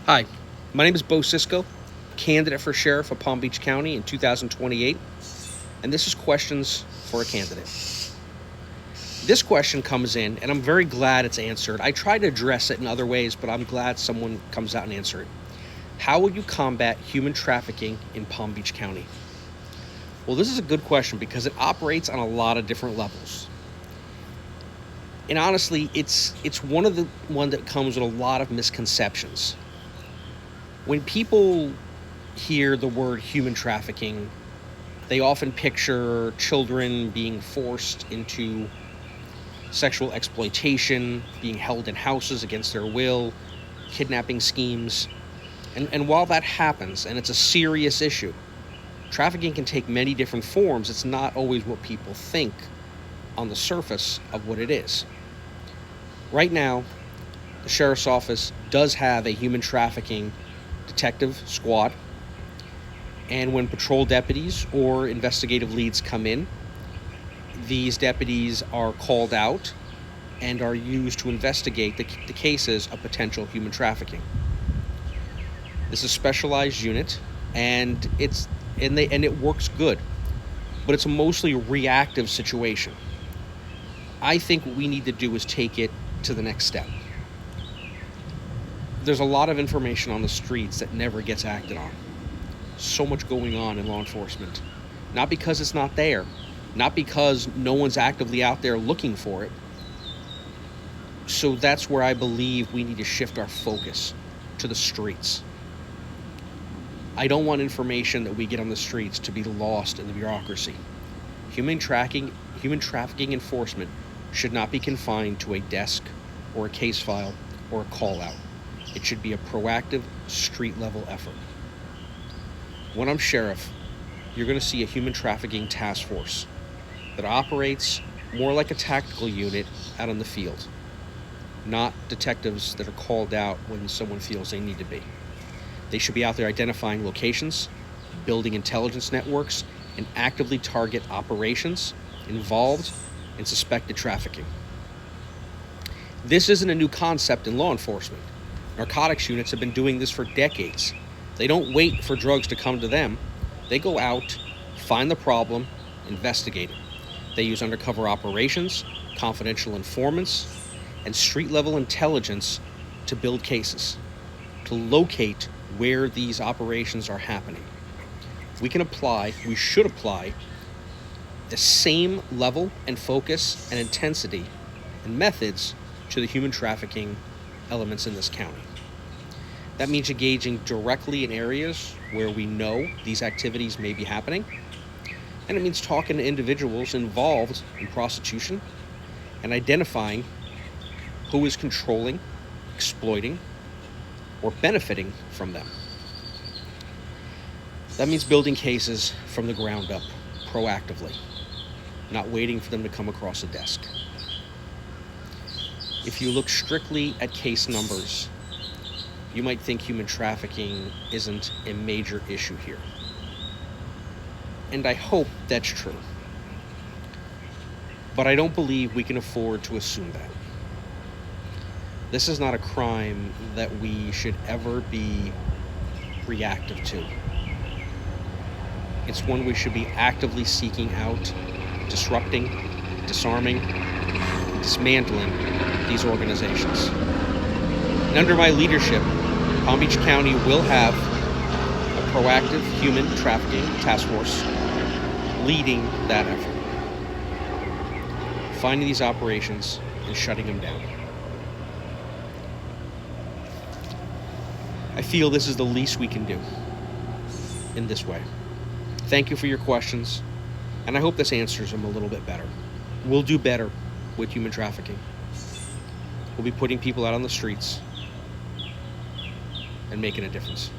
Hi, my name is Beau Cisco, candidate for sheriff of Palm Beach County in 2028, and this is Questions for a Candidate. This question comes in, and I'm very glad it's answered. I try to address it in other ways, but I'm glad someone comes out and answers it. How will you combat human trafficking in Palm Beach County? Well, this is a good question because it operates on a lot of different levels. And honestly, it's one that comes with a lot of misconceptions. When people hear the word human trafficking, they often picture children being forced into sexual exploitation, being held in houses against their will, kidnapping schemes. And while that happens, and it's a serious issue, trafficking can take many different forms. It's not always what people think on the surface of what it is. Right now, the sheriff's office does have a human trafficking detective squad, and when patrol deputies or investigative leads come in, these deputies are called out and are used to investigate the cases of potential human trafficking. This is a specialized unit, and it works good, but it's a mostly reactive situation. I think what we need to do is take it to the next step. There's a lot of information on the streets that never gets acted on. So much going on in law enforcement. Not because it's not there, not because no one's actively out there looking for it. So that's where I believe we need to shift our focus to the streets. I don't want information that we get on the streets to be lost in the bureaucracy. Human trafficking enforcement should not be confined to a desk or a case file or a call out. It should be a proactive, street-level effort. When I'm sheriff, you're going to see a human trafficking task force that operates more like a tactical unit out in the field, not detectives that are called out when someone feels they need to be. They should be out there identifying locations, building intelligence networks, and actively target operations involved in suspected trafficking. This isn't a new concept in law enforcement. Narcotics units have been doing this for decades. They don't wait for drugs to come to them. They go out, find the problem, investigate it. They use undercover operations, confidential informants, and street-level intelligence to build cases, to locate where these operations are happening. We should apply the same level and focus and intensity and methods to the human trafficking elements in this county. That means engaging directly in areas where we know these activities may be happening, and it means talking to individuals involved in prostitution and identifying who is controlling, exploiting, or benefiting from them. That means building cases from the ground up, proactively, not waiting for them to come across a desk. If you look strictly at case numbers, you might think human trafficking isn't a major issue here. And I hope that's true. But I don't believe we can afford to assume that. This is not a crime that we should ever be reactive to. It's one we should be actively seeking out, disrupting, disarming, dismantling these organizations. And under my leadership, Palm Beach County will have a proactive human trafficking task force leading that effort, finding these operations and shutting them down. I feel this is the least we can do in this way. Thank you for your questions, and I hope this answers them a little bit better. We'll do better with human trafficking. We'll be putting people out on the streets and making a difference.